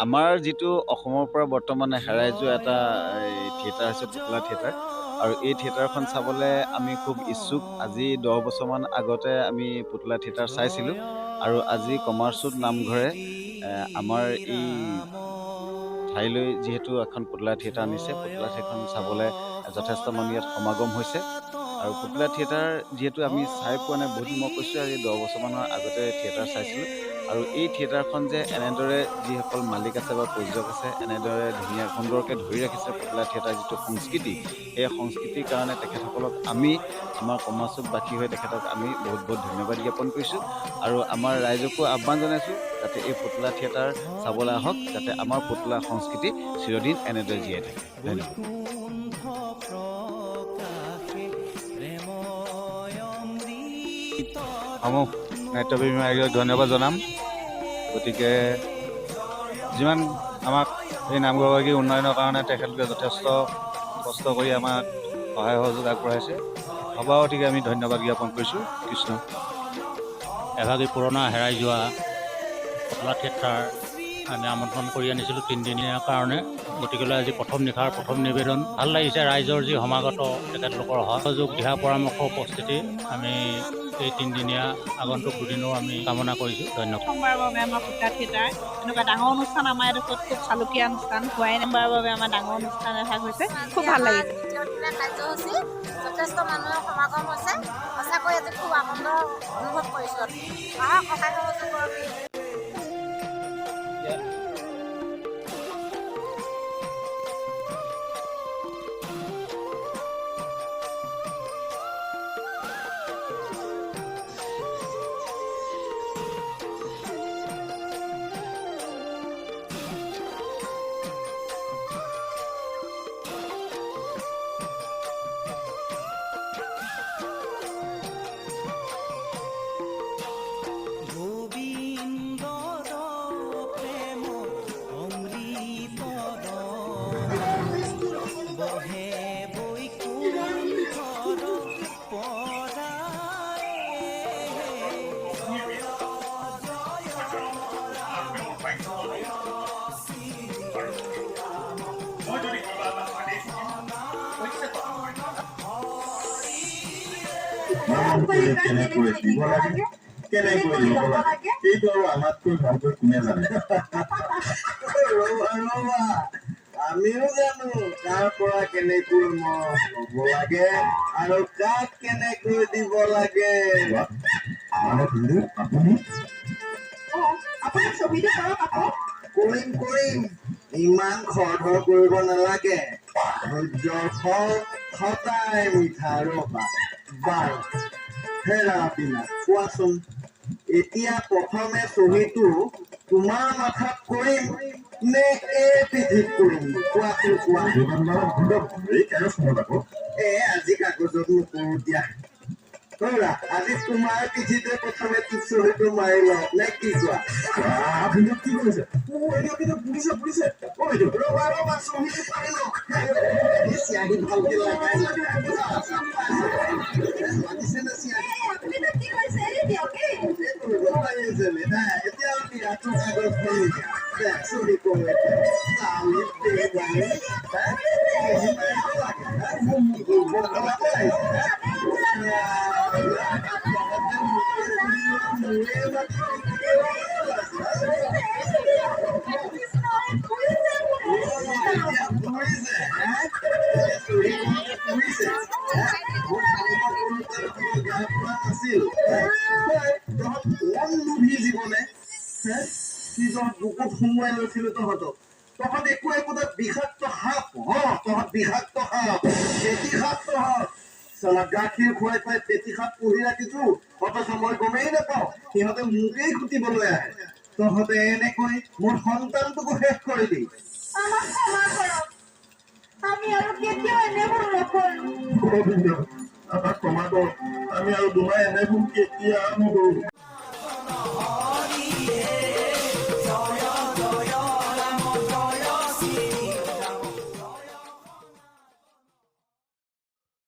আমাৰ যিটো অসমৰ পৰা বৰ্তমানে হেৰাই যোৱা এটা থিয়েটাৰ হৈছে পুতলা থিয়েটাৰ। আৰু এই থিয়েটাৰখন চাবলৈ আমি খুব ইচ্ছুক। আজি 10 বছৰমান আগতে আমি পুতলা থিয়েটাৰ চাইছিলোঁ। আৰু আজি কমাৰচুট নামঘৰে আমাৰ এই ঠাইলৈ যিহেতু এখন পুতলা থিয়েটাৰ আনিছে, পুতলা থিয়েটাৰখন চাবলৈ যথেষ্ট মানুহ ইয়াত সমাগম হৈছে। আৰু পুতলা থিয়েটাৰ যিহেতু আমি চাই পোৱা নাই বহুত দিন, মই কৈছোঁ আজি 10 বছৰমানৰ আগতে থিয়েটাৰ চাইছিলোঁ। আৰু এই থিয়েটাৰখন যে এনেদৰে যিসকল মালিক আছে বা প্ৰযোজক আছে, এনেদৰে ধুনীয়া সুন্দৰকৈ ধৰি ৰাখিছে পুতলা থিয়েটাৰ যিটো সংস্কৃতি, এই সংস্কৃতিৰ কাৰণে তেখেতসকলক আমাৰ কমাৰচুকবাসী হৈ তেখেতক আমি বহুত বহুত ধন্যবাদ জ্ঞাপন কৰিছোঁ। আৰু আমাৰ ৰাইজকো আহ্বান জনাইছোঁ যাতে এই পুতলা থিয়েটাৰ চাবলৈ আহক, যাতে আমাৰ পুতলা সংস্কৃতি চিৰদিন এনেদৰে জীয়াই থাকে। ধন্যবাদ। সমূহ নাট্যপ্ৰেমী ৰাইজক ধন্যবাদ জনাম। গতিকে যিমান আমাক এই নামঘৰগৰাকী উন্নয়নৰ কাৰণে তেখেতলোকে যথেষ্ট কষ্ট কৰি আমাক সহায় সহযোগ আগবঢ়াইছে। সভাপতিকে আমি ধন্যবাদ জ্ঞাপন কৰিছোঁ। কৃষ্ণ। এভাগী পুৰণা হেৰাই যোৱা পুতলা থিয়েটাৰ আমি আমন্ত্ৰণ কৰি আনিছিলোঁ 3 দিনীয়া কাৰণে। গতিকেলৈ আজি প্ৰথম নিশাৰ প্ৰথম নিবেদন ভাল লাগিছে। ৰাইজৰ যি সমাগত তেখেতলোকৰ সহযোগ দিহা পৰামৰ্শ উপস্থিতি আমি এই 3 দিনীয়া আগন্তুক দুদিনো আমি কামনা কৰিছোঁ। ধন্যবাদ। প্ৰথমবাৰৰ বাবে আমাৰ পুতলা থিয়েটাৰ এনেকুৱা ডাঙৰ অনুষ্ঠান আমাৰ এডোখৰত খুব চালুকীয়া অনুষ্ঠান হোৱাই নাম্বাৰৰ বাবে আমাৰ ডাঙৰ অনুষ্ঠান এভাগ হৈছে। খুব ভাল লাগিছে। দ্বিতীয় দিনা কাৰ্যসূচী যথেষ্ট মানুহৰ সমাগম হৈছে। সঁচাকৈ আজি খুব আনন্দ অনুভৱ কৰিছোঁ। আহক সহায় সহযোগ কৰক। কেনেকৈ দিব লাগে, কেনেকৈ দিব লাগে, সেইটো আৰু আমাতকৈ ভালকৈ কোনে জানে। আমিও জানো কাৰ পৰা কেনেকৈ ল'ব লাগে আৰু কাক কেনেকৈ দিব লাগে। মানে আপুনি ছবিটো কৰক আকৌ। কৰিম ইমান খৰধৰ কৰিব নালাগে। ধৈৰ্যৰ ফল সদায় মিঠা ৰবা। বাৰু হেৰা পিনা কোৱাচোন, এতিয়া প্ৰথমে ছবিটো তোমাৰ মাথাত কৰিম নে এই পিঠিত কৰিম? কোৱাচোন কোৱা। আজি কাগজত নকৰো দিয়া। ধৰা আজি তোমাৰ পিঠিতে প্ৰথমে ছবিটো মাৰি লওঁ নে কি কোৱা? কি কৰিছে? পুলিছে ৰবা ছবিটো পাৰি লওঁ। চিয়াহী ভালকে লগাই বুকুত সোমোৱাই লৈছিলো তহঁতক একো তাত বিষাক্ত সাপ। তহঁত বিষাক্ত সাপ, পেটি সাপ। তহঁত গাখীৰ খুৱাই খুৱাই পেটি সাপ পুহি ৰাখিছো, অথচ মই গমেই নাপাওঁ। সিহঁতে মোকেই খুটিবলৈ আহে। তহঁতে এনেকৈ মোৰ সন্তানটোকো শেষ কৰিলি। আমি আৰু কেতিয়াও এনেবোৰ নকৰো। আমাক ক্ষমা কৰ, আমি আৰু দুমাই এনেবোৰ কেতিয়াও নকৰো।